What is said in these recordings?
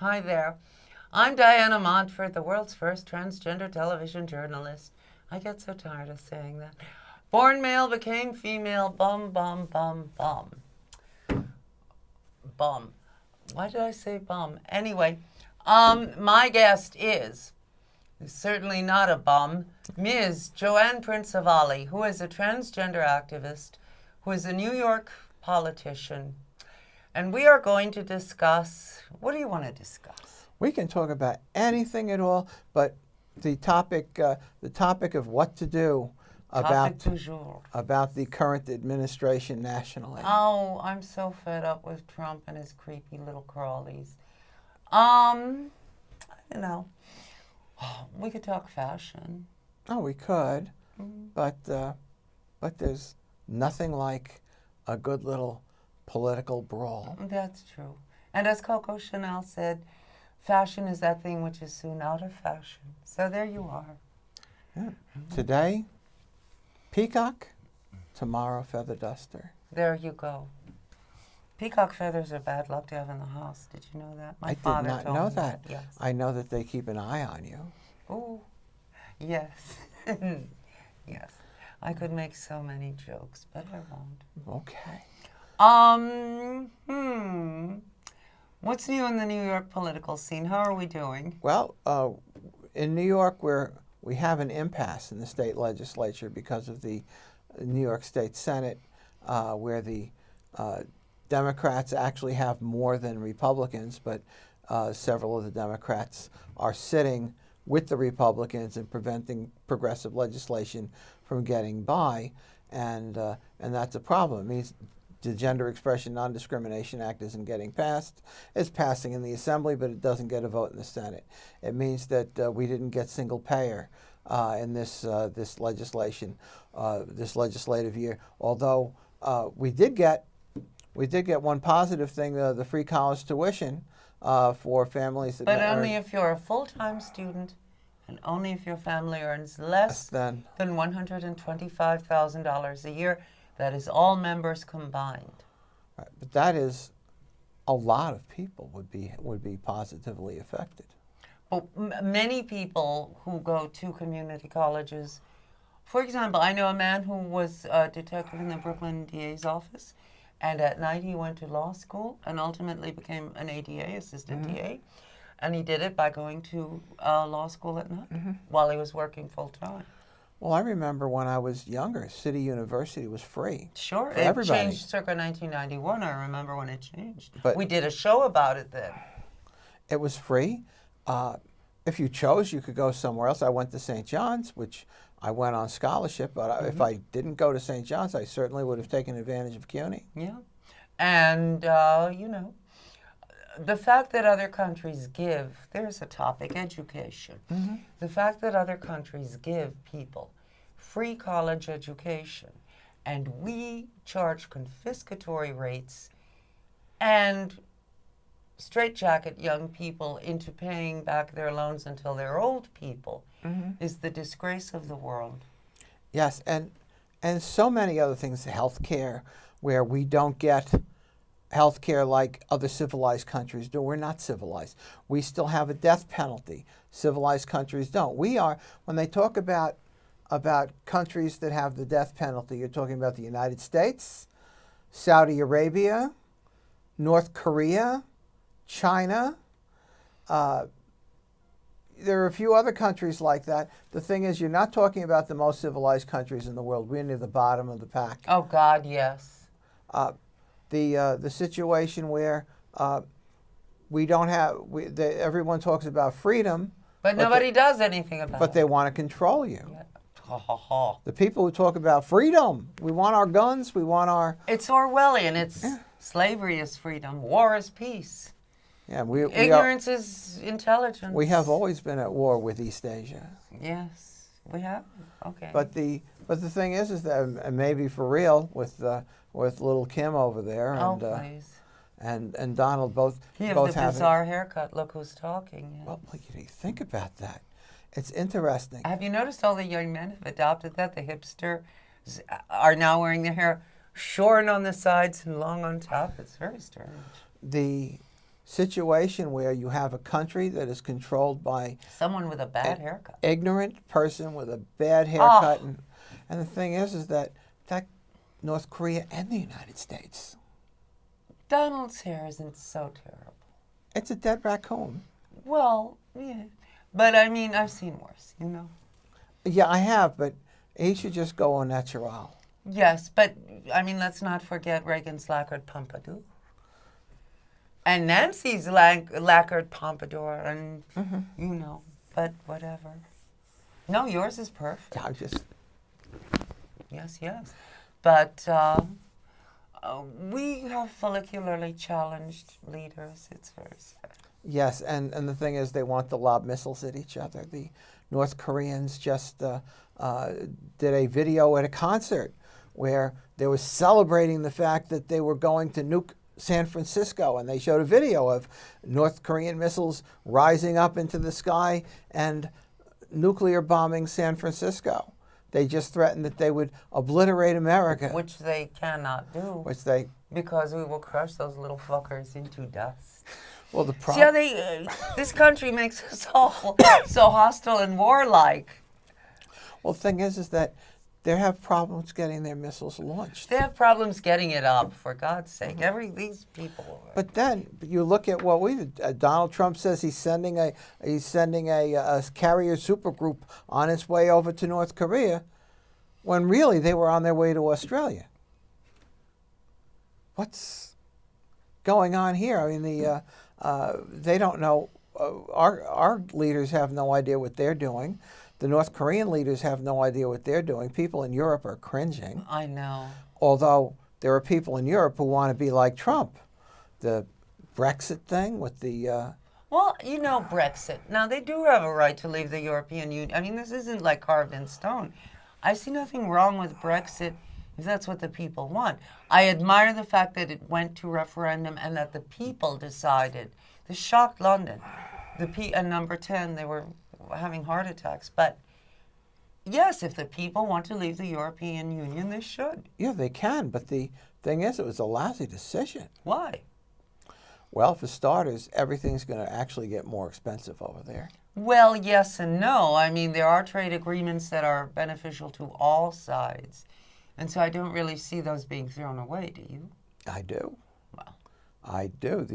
Hi there. I'm Diana Monford, the world's first transgender television journalist. I get so tired of saying that. Born male, became female, bum, bum, bum, bum. Bum. Why did I say bum? Anyway, my guest is certainly not a bum, Ms. Joann Prinzivalli, who is a transgender activist, who is a New York politician. And we are going to discuss, what do you want to discuss? We can talk about anything at all, but the topic of what to do about the current administration nationally. Oh, I'm so fed up with Trump and his creepy little crawlies. I don't know. We could talk fashion. Oh, we could, but there's nothing like a good little political brawl. That's true. And as Coco Chanel said, fashion is that thing which is soon out of fashion. So there you are. Yeah. Today, peacock. Tomorrow, feather duster. There you go. Peacock feathers are bad luck to have in the house. Did you know that? I did not know that. Yes. I know that they keep an eye on you. Oh, yes. Yes. I could make so many jokes, but I won't. Okay. What's new in the New York political scene? How are we doing? Well, in New York, we have an impasse in the state legislature because of the New York State Senate, where the Democrats actually have more than Republicans, but several of the Democrats are sitting with the Republicans and preventing progressive legislation from getting by, and that's a problem. It means the Gender Expression Non-Discrimination Act isn't getting passed. It's passing in the Assembly, but it doesn't get a vote in the Senate. It means that we didn't get single payer in this legislation, this legislative year. Although we did get one positive thing: the free college tuition for families that. But only if you're a full-time student, and only if your family earns less than $125,000 a year. That is all members combined. Right, but that is a lot of people would be positively affected. But many people who go to community colleges, for example, I know a man who was a detective in the Brooklyn DA's office, and at night he went to law school and ultimately became an ADA, assistant DA, and he did it by going to law school at night while he was working full-time. Well, I remember when I was younger, City University was free. Sure, for it everybody. changed circa 1991. I remember when it changed. But we did a show about it then. It was free. If you chose, you could go somewhere else. I went to St. John's, which I went on scholarship, but if I didn't go to St. John's, I certainly would have taken advantage of CUNY. Yeah, and, you know, the fact that other countries give, there's a topic, education. The fact that other countries give people free college education and we charge confiscatory rates and straitjacket young people into paying back their loans until they're old people is the disgrace of the world. Yes, and so many other things, healthcare, where we don't get healthcare like other civilized countries do. We're not civilized. We still have a death penalty. Civilized countries don't. We are, when they talk about countries that have the death penalty, you're talking about the United States, Saudi Arabia, North Korea, China. There are a few other countries like that. The thing is, you're not talking about the most civilized countries in the world. We're near the bottom of the pack. Oh, God, yes. The situation where we don't have, everyone talks about freedom. But nobody does anything about it. But they want to control you. Yeah. The people who talk about freedom, we want our guns, we want our... It's Orwellian. It's slavery is freedom. War is peace. Yeah, Ignorance is intelligence. We have always been at war with East Asia. Yes, we have. Okay. But the thing is that, and maybe for real, with little Kim over there please. and Donald both He both have the bizarre haircut. Look who's talking. Yeah. Well, you think about that. It's interesting. Have you noticed all the young men have adopted that? The hipsters are now wearing their hair short on the sides and long on top. It's very strange. situation where you have a country that is controlled by Someone with a bad haircut. ignorant person with a bad haircut, Oh. and the thing is that North Korea and the United States, Donald's hair isn't so terrible. it's a dead raccoon. Well, yeah. But I mean, I've seen worse, you know? Yeah, I have, but he should just go au naturel. Yes, but I mean, let's not forget Reagan's lacquered pompadour. And Nancy's lacquered pompadour, and, you know, but whatever. No, yours is perfect. Yeah, I just Yes, yes. But we have follicularly challenged leaders. It's very sad. yes, and the thing is, they want to lob missiles at each other. The North Koreans just did a video at a concert where they were celebrating the fact that they were going to nuke San Francisco, and they showed a video of North Korean missiles rising up into the sky and nuclear bombing San Francisco. They just threatened that they would obliterate America, Which they cannot do because we will crush those little fuckers into dust. well, the See how problem. this country makes us all so hostile and warlike. Well, the thing is that they have problems getting their missiles launched. They have problems getting it up, for God's sake. These people. But then you look at what we did. Donald Trump says he's sending a carrier supergroup on its way over to North Korea, when really they were on their way to Australia. What's going on here? I mean, they don't know. Our leaders have no idea what they're doing. The North Korean leaders have no idea what they're doing. People in Europe are cringing. I know. Although there are people in Europe who want to be like Trump. The Brexit thing with the... Well, you know, Brexit. Now, they do have a right to leave the European Union. I mean, this isn't like carved in stone. I see nothing wrong with Brexit if that's what the people want. I admire the fact that it went to referendum and that the people decided. This shocked London. And number 10, they were having heart attacks. But yes, if the people want to leave the European Union, they should. Yeah, they can, but the thing is, it was a lousy decision. Why? Well, for starters, everything's going to actually get more expensive over there. Well, yes and no. I mean, there are trade agreements that are beneficial to all sides. And so I don't really see those being thrown away, do you? I do. Well, I do.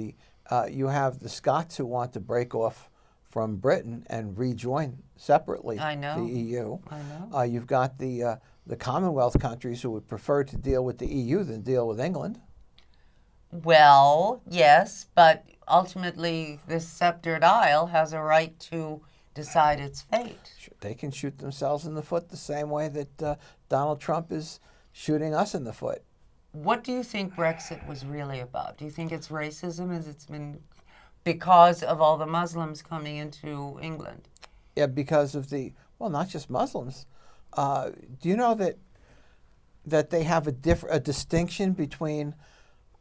You have the Scots who want to break off from Britain and rejoin separately I know. the EU. I know. You've got the Commonwealth countries who would prefer to deal with the EU than deal with England. Well, yes, but ultimately this sceptered isle has a right to decide its fate. They can shoot themselves in the foot the same way that Donald Trump is shooting us in the foot. What do you think Brexit was really about? Do you think it's racism, as it's been because of all the Muslims coming into England? Yeah, because of not just Muslims. Do you know that they have a distinction between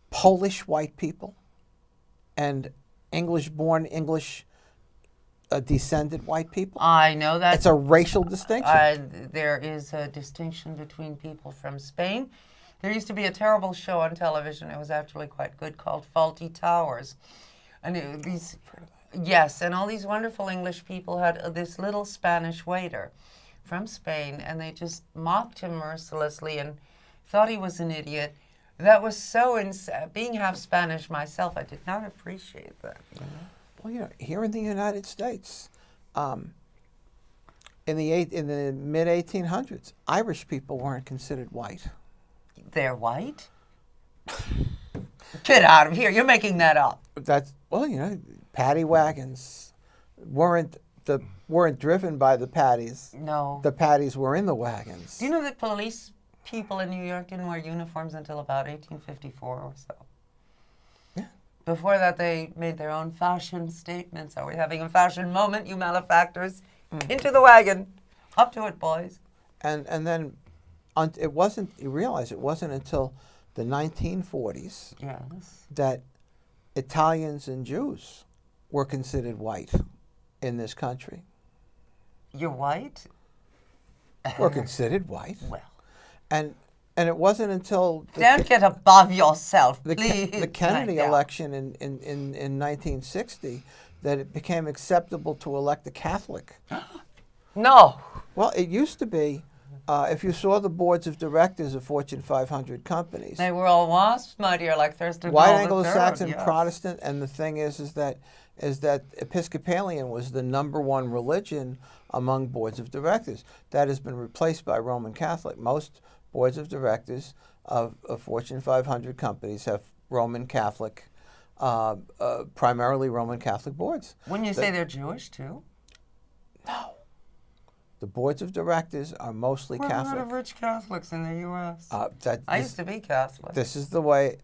Polish white people and English-born, English-descended white people? I know that. It's a racial distinction. There is a distinction between people from Spain. There used to be a terrible show on television. It was actually quite good, called Faulty Towers. And yes, and all these wonderful English people had this little Spanish waiter from Spain, and they just mocked him mercilessly and thought he was an idiot. That was so being half Spanish myself, I did not appreciate that. You know? Well, here in the United States, in the mid-1800s, Irish people weren't considered white. They're white? Get out of here! You're making that up. Paddy wagons weren't driven by the paddies. No. The paddies were in the wagons. Do you know that police people in New York didn't wear uniforms until about 1854 or so? Yeah. Before that, they made their own fashion statements. Are we having a fashion moment, you malefactors? Into the wagon. Up to it, boys. And then you realize it wasn't until the 1940s that Italians and Jews were considered white in this country. You're white? Were considered white. Well. And And it wasn't until Don't get above yourself, the please. Kennedy Yeah. election in 1960 that it became acceptable to elect a Catholic. No. Well, it used to be, if you saw the boards of directors of Fortune 500 companies, They were all WASPs, my dear, like Thurston white Hall Anglo-Saxon, III, yes. Protestant, and the thing is that Episcopalian was the #1 religion among boards of directors. That has been replaced by Roman Catholic. Most boards of directors of Fortune 500 companies have Roman Catholic, primarily Roman Catholic boards. Wouldn't you say they're Jewish too? No. The boards of directors are mostly We're a lot Catholic. of rich Catholics in the U.S. That I this- used to be Catholic. This is the way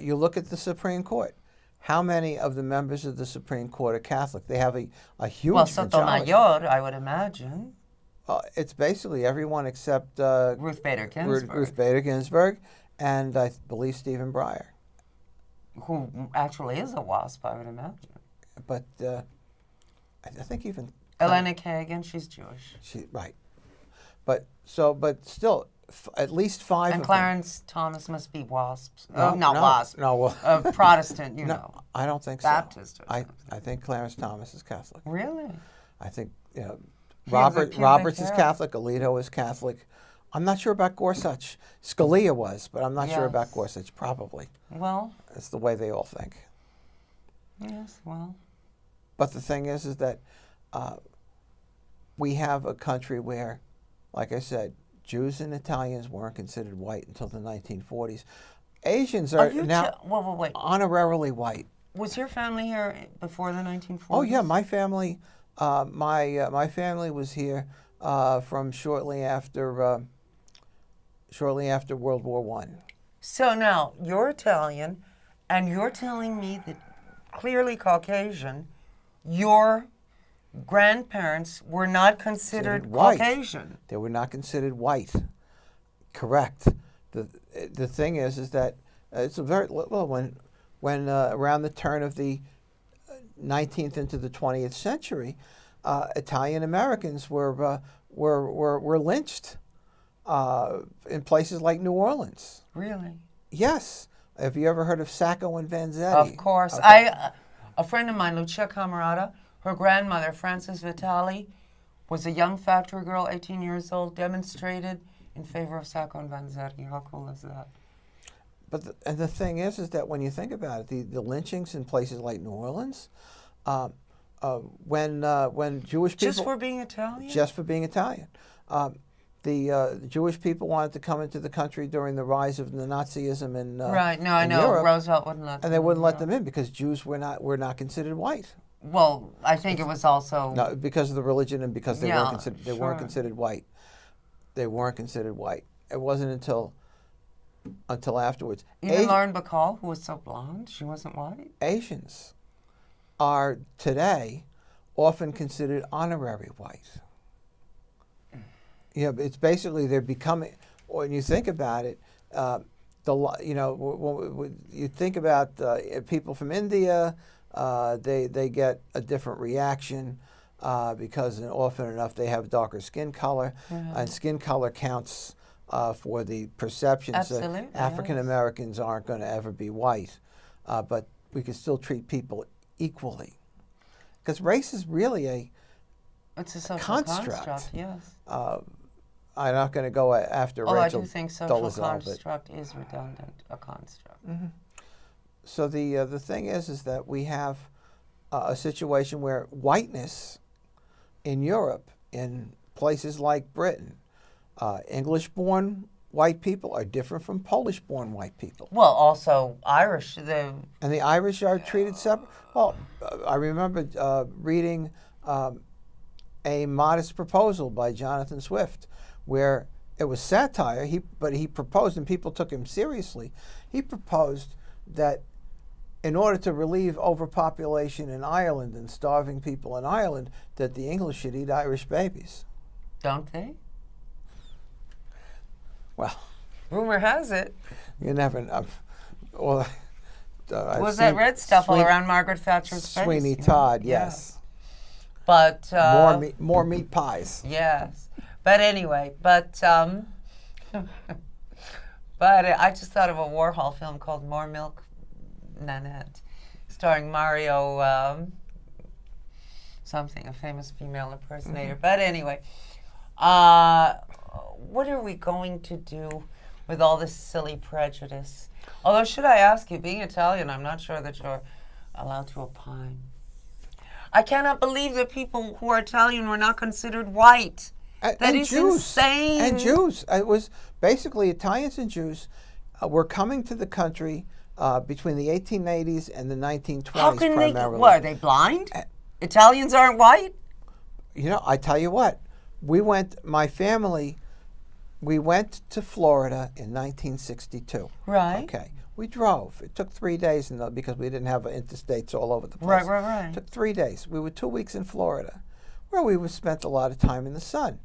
you look at the Supreme Court. How many of the members of the Supreme Court are Catholic? They have a huge Well, majority. Sotomayor, I would imagine. It's basically everyone except Ruth Bader Ginsburg, Ruth Bader Ginsburg and I believe Stephen Breyer. who actually is a WASP, I would imagine. But I think even Elena Kagan, she's Jewish. right. But still, at least 5 And of Clarence Thomas must be WASPs. them. Not WASP. No, well, Protestant, you no, know. I don't think so. Baptist or I something. think Clarence Thomas is Catholic. Really? I think He has a pubic Roberts is hair. Catholic. Alito is Catholic. I'm not sure about Gorsuch. Scalia was, but I'm not sure about Yes. Gorsuch. Probably. Well, It's the way they all think. yes, well. But the thing is that we have a country where, like I said, Jews and Italians weren't considered white until the 1940s. Asians are now Wait. honorarily white. Was your family here before the 1940s? Oh yeah, my family, my family was here from shortly after World War One. So now, you're Italian, and you're telling me that clearly Caucasian, your grandparents were not considered white. Caucasian. They were not considered white. Correct. The thing is that it's a very well when around the turn of the 19th into the 20th century, Italian Americans were lynched in places like New Orleans. Really? Yes. Have you ever heard of Sacco and Vanzetti? Of course. Okay. A friend of mine, Lucia Camerata, her grandmother, Frances Vitali, was a young factory girl, 18 years old, demonstrated in favor of Sacco and Vanzetti. How cool is that? But the thing is that when you think about it, the lynchings in places like New Orleans, when Jewish people Just for being Italian? just for being Italian, the Jewish people wanted to come into the country during the rise of the Nazism in Right. No, I in know. Europe, Roosevelt wouldn't let them. and they wouldn't let yeah. them in because Jews were not considered white. Well, I think it was also. No, because of the religion and because they Yeah, weren't considered white. They weren't considered white. It wasn't until afterwards. Even Lauren Bacall, who was so blonde, she wasn't white. Asians are today often considered honorary white. Yeah, it's basically they're becoming. When you think about it, when you think about people from India, they get a different reaction because often enough they have darker skin color, and skin color counts for the perceptions Absolutely, that African Americans aren't going to ever be white, but we can still treat people equally. Because race is really It's a social construct. Yes. I'm not going to go after Oh, Rachel I do think social Dolezal, but construct is redundant. A construct. so the thing is that we have a situation where whiteness in Europe, in places like Britain, English-born white people are different from Polish-born white people. Well, also Irish. And the Irish are treated separate. Well, I remember reading A Modest Proposal by Jonathan Swift, where it was satire, but he proposed, and people took him seriously, he proposed that in order to relieve overpopulation in Ireland and starving people in Ireland, that the English should eat Irish babies. Don't they? Well, Rumor has it. you never know. Well, Was that red stuff all around Margaret Thatcher's face? Sweeney you know? Todd, Yeah. yes. But More meat pies. yes. But anyway, But I just thought of a Warhol film called More Milk, Nanette, starring Mario something, a famous female impersonator. But anyway, what are we going to do with all this silly prejudice? Although, should I ask you, being Italian, I'm not sure that you're allowed to opine. I cannot believe that people who are Italian were not considered white. That is Jews. insane. And Jews. It was basically Italians and Jews were coming to the country between the 1880s and the 1920s How can primarily. what, are they blind? Italians aren't white? You know, I tell you what, my family, we went to Florida in 1962. Right. Okay. We drove. It took 3 days because we didn't have interstates all over the place. Right. It took 3 days. We were 2 weeks in Florida, where we spent a lot of time in the sun.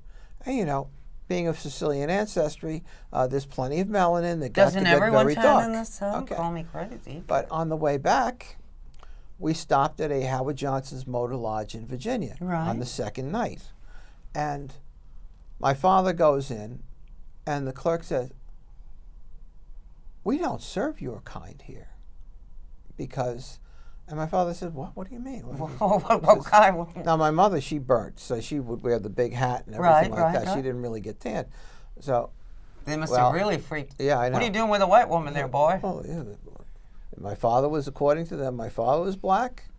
And, you know, being of Sicilian ancestry, there's plenty of melanin that got to get very dark. Doesn't everyone tan in the sun? Okay. Call me crazy. But on the way back, we stopped at a Howard Johnson's Motor Lodge in Virginia on the second night. And my father goes in, and the clerk says, "We don't serve your kind here." And my father said, "What do you mean?" What kind? Now, my mother, she burnt, so she would wear the big hat and everything like that. Right. She didn't really get tan. So, They must have really freaked. Yeah, I know. What are you doing with a white woman there, boy? Oh, yeah. My father was, according to them, my father was black.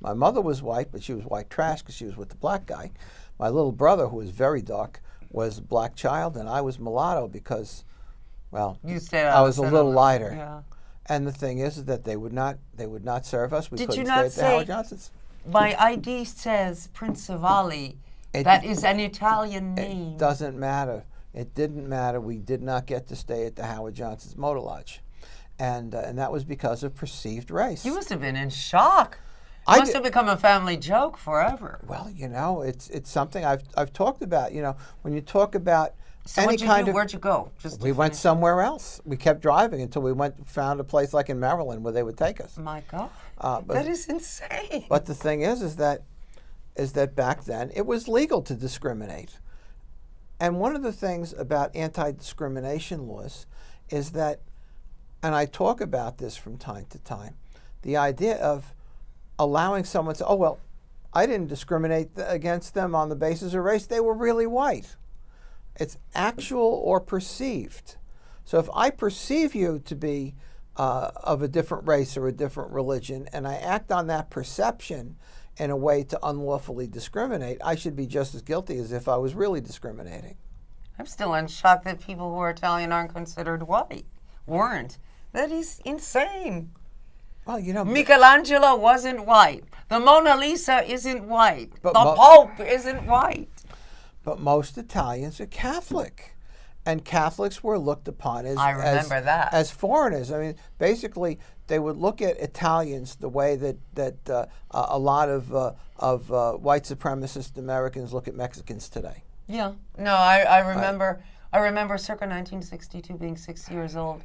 My mother was white, but she was white trash because she was with the black guy. My little brother, who was very dark, was a black child, and I was mulatto because, well, I was a little lighter. Yeah. And the thing is that they would not serve us. We Did couldn't you not stay at the Howard Johnson's. My ID says Prinzivalli. That is an Italian name. It doesn't matter. It didn't matter. We did not get to stay at the Howard Johnson's Motor Lodge. And that was because of perceived race. You must have been in shock. It must have become a family joke forever. Well, you know, it's something I've talked about. You know, when you talk about So any kind of, where'd you go? we went somewhere else. We kept driving until we found a place like in Maryland where they would take us. My God, But that is insane. But the thing is that back then it was legal to discriminate. And one of the things about anti-discrimination laws is that, and I talk about this from time to time, the idea of allowing someone to say, "Oh, well, I didn't discriminate against them on the basis of race. They were really white." It's actual or perceived. So if I perceive you to be of a different race or a different religion, and I act on that perception in a way to unlawfully discriminate, I should be just as guilty as if I was really discriminating. I'm still in shock that people who are Italian aren't considered white. Weren't. That is insane. Well, you know, Michelangelo wasn't white. The Mona Lisa isn't white. But the Pope isn't white. But most Italians are Catholic. And Catholics were looked upon as foreigners. I mean, basically, they would look at Italians the way that a lot of white supremacist Americans look at Mexicans today. Yeah. No, I remember. I remember circa 1962 being 6 years old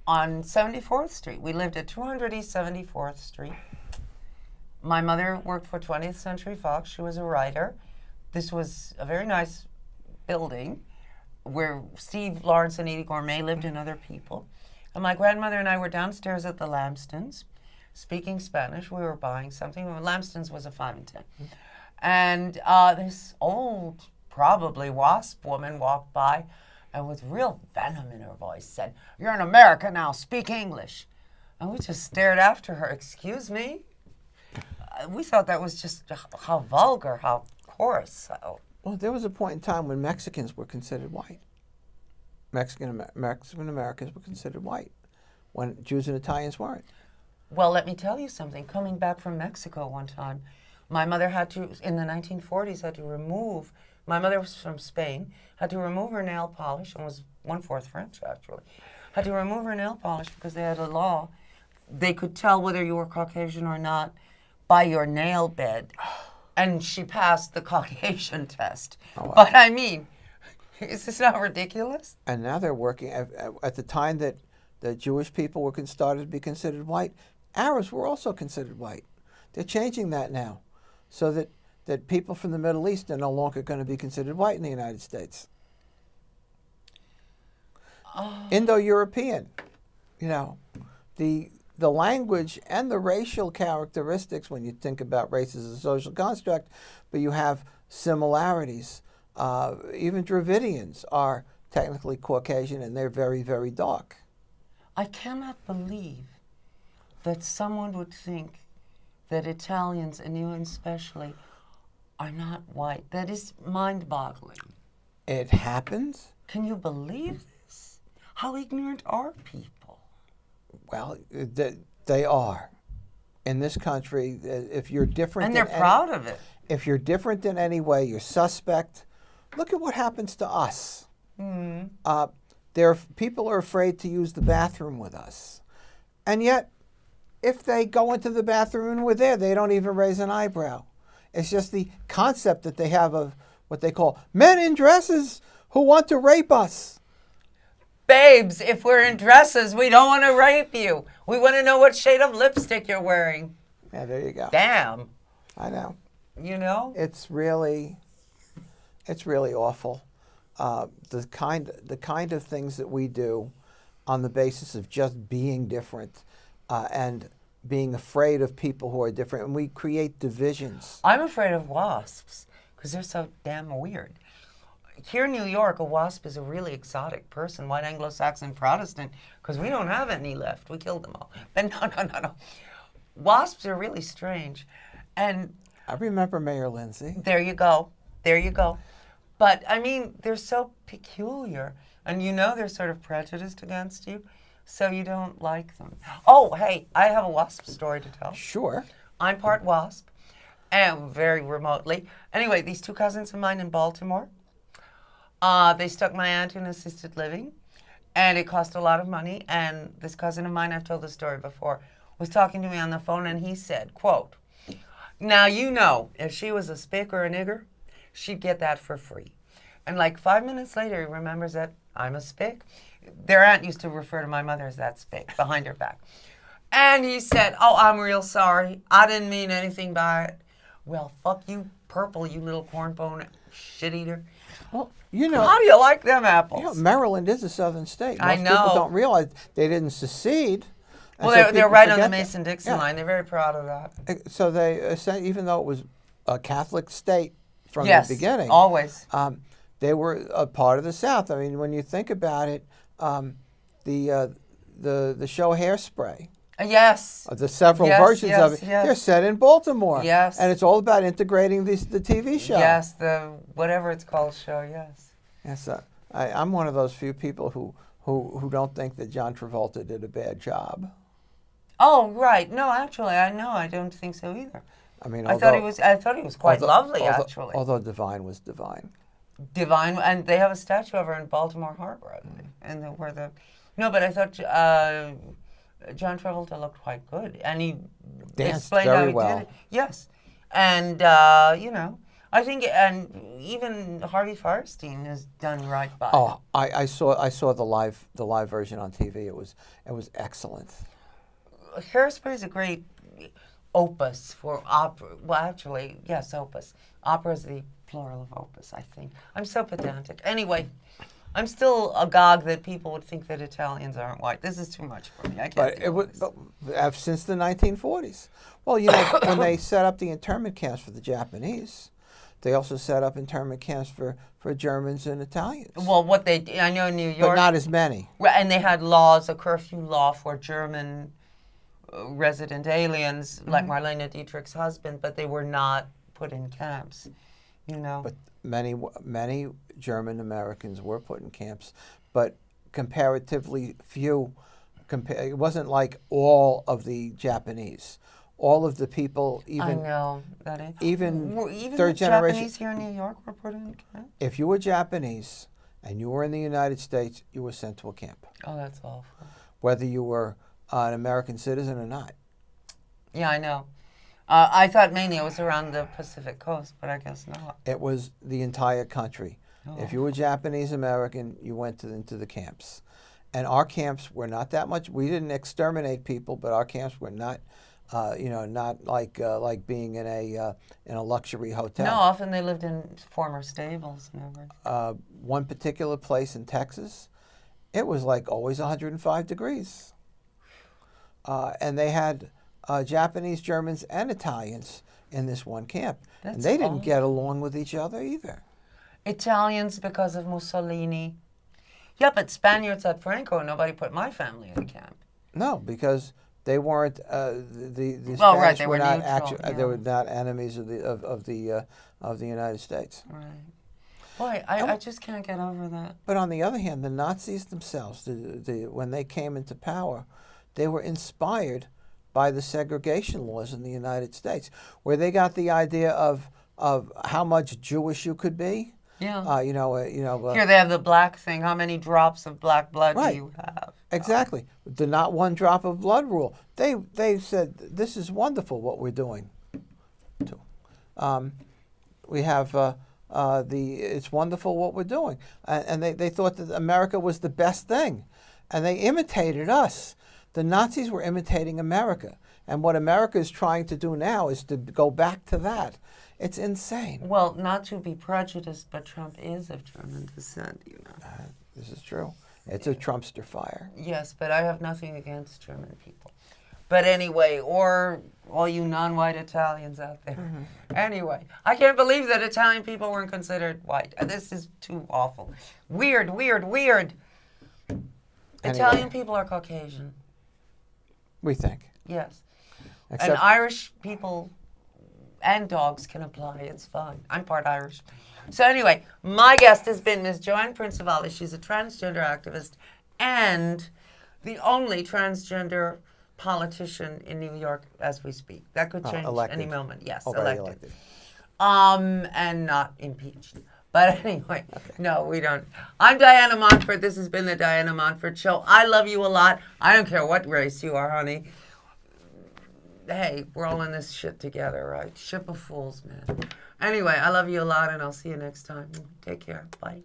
on 74th Street. We lived at 200 East 74th Street. My mother worked for 20th Century Fox. She was a writer. This was a very nice building where Steve Lawrence and Edie Gourmet lived and other people. And my grandmother and I were downstairs at the Lamstons, speaking Spanish. We were buying something. Lamstons was a 5 and 10. And this old, probably WASP woman walked by and with real venom in her voice said, "You're in America now, speak English." And we just stared after her. "Excuse me?" We thought that was just how vulgar, how coarse. So. Well, there was a point in time when Mexicans were considered white. Mexican Americans were considered white, when Jews and Italians weren't. Well, let me tell you something. Coming back from Mexico one time, my mother had to, in the 1940s, my mother was from Spain, had to remove her nail polish, and was 1/4 French, actually. Had to remove her nail polish because they had a law. They could tell whether you were Caucasian or not by your nail bed. And she passed the Caucasian test. Oh, wow. But I mean, is this not ridiculous? And now they're working, at the time that Jewish people were started to be considered white, Arabs were also considered white. They're changing that now so that people from the Middle East are no longer going to be considered white in the United States. Indo-European. You know, the language and the racial characteristics, when you think about race as a social construct, but you have similarities. Even Dravidians are technically Caucasian, and they're very, very dark. I cannot believe that someone would think that Italians, and you especially, are not white. That is mind-boggling. It happens. Can you believe this? How ignorant are people? Well, they are. In this country, if you're different, And they're proud of it. If you're different in any way, you're suspect. Look at what happens to us. People are afraid to use the bathroom with us, and yet, if they go into the bathroom and we're there, they don't even raise an eyebrow. It's just the concept that they have of what they call men in dresses who want to rape us. Babes, if we're in dresses, we don't want to rape you. We want to know what shade of lipstick you're wearing. Yeah, there you go. Damn. I know. You know? It's really awful. The kind of things that we do on the basis of just being different and being afraid of people who are different, and we create divisions. I'm afraid of wasps because they're so damn weird. Here in New York, a wasp is a really exotic person, white Anglo-Saxon Protestant, because we don't have any left. We killed them all. But no. Wasps are really strange. And I remember Mayor Lindsay. there you go. But, I mean, they're so peculiar. And you know they're sort of prejudiced against you, so you don't like them. Oh, hey, I have a wasp story to tell. Sure. I'm part wasp, and very remotely. Anyway, these two cousins of mine in Baltimore, they stuck my aunt in assisted living, and it cost a lot of money. And this cousin of mine, I've told this story before, was talking to me on the phone, and he said, quote, "Now, you know, if she was a spick or a nigger, she'd get that for free." And like 5 minutes later, he remembers that I'm a spick. Their aunt used to refer to my mother as that spick, behind her back. And he said, "Oh, I'm real sorry. I didn't mean anything by it." Well, fuck you, purple, you little cornbone shit eater. Well, you know. How do you like them apples? You know, Maryland is a southern state. Most I know. people don't realize they didn't secede. And Well, so they're people right on the forget that. Mason-Dixon Yeah. line. They're very proud of that. So they, even though it was a Catholic state from Yes, the beginning, always. they were a part of the South. I mean, when you think about it, the show Hairspray, Yes. the several Yes, versions yes, of it, yes. they're set in Baltimore. Yes. And it's all about integrating the TV show. Yes, the whatever it's called show, yes. Yes, I'm one of those few people who don't think that John Travolta did a bad job. Oh, right. No, actually, I don't think so either. I mean, I thought he was quite lovely, actually. Although Divine was divine. Divine, and they have a statue of her in Baltimore Harbor, I think. And but I thought John Travolta looked quite good, and he Danced explained very how he well. did it. Yes, and I think, and even Harvey Firestein has done right by. Oh, I saw the live version on TV. It was excellent. Hairspray is a great opus for opera. Well, actually, yes, opus. Opera is the plural of opus, I think. I'm so pedantic. Anyway, I'm still agog that people would think that Italians aren't white. This is too much for me. I can't deal with this. Since the 1940s. Well, you know, when they set up the internment camps for the Japanese, they also set up internment camps for Germans and Italians. Well, I know in New York. But not as many. And they had laws, a curfew law for German resident aliens, like Marlene Dietrich's husband, but they were not put in camps, you know. But many German Americans were put in camps, but comparatively few. It wasn't like all of the Japanese. All of the people, I know that is. even the third generation. Japanese here in New York were put in camps. If you were Japanese and you were in the United States, you were sent to a camp, Oh, that's awful. whether you were an American citizen or not. Yeah, I know. I thought mainly it was around the Pacific coast, but I guess not. It was the entire country. Oh. If you were Japanese American, you went into the camps. And our camps were not that much. We didn't exterminate people, but our camps were not, not like being in a luxury hotel. No, often they lived in former stables and everything. One particular place in Texas, it was like always 105 degrees. And they had Japanese, Germans, and Italians in this one camp. And That's they didn't awful. get along with each other either. Italians because of Mussolini. Yeah, but Spaniards had Franco, and nobody put my family in a camp. No, because they weren't the Spanish Well, right, they were were not neutral, they yeah. were not enemies of the United States. Right. Boy, I just can't get over that. But on the other hand, the Nazis themselves, when they came into power, they were inspired by the segregation laws in the United States, where they got the idea of how much Jewish you could be. Yeah. Here they have the black thing. How many drops of black blood Right. do you have? Exactly. The not one drop of blood rule. They said, this is wonderful what we're doing. We have it's wonderful what we're doing. And they thought that America was the best thing. And they imitated us. The Nazis were imitating America. And what America is trying to do now is to go back to that. It's insane. Well, not to be prejudiced, but Trump is of German descent, you know. This is true. It's a Trumpster fire. Yes, but I have nothing against German people. But anyway, or all you non-white Italians out there. Mm-hmm. Anyway, I can't believe that Italian people weren't considered white. This is too awful. Weird. Anyway. Italian people are Caucasian. We think. Yes. Except and Irish people and dogs can apply. It's fine. I'm part Irish. So anyway, my guest has been Ms. Joann Prinzivalli. She's a transgender activist and the only transgender politician in New York as we speak. That could change any moment. Yes, elected. And not impeached. But anyway, no, we don't. I'm Diana Monford. This has been the Diana Monford Show. I love you a lot. I don't care what race you are, honey. Hey, we're all in this shit together, right? Ship of fools, man. Anyway, I love you a lot, and I'll see you next time. Take care. Bye.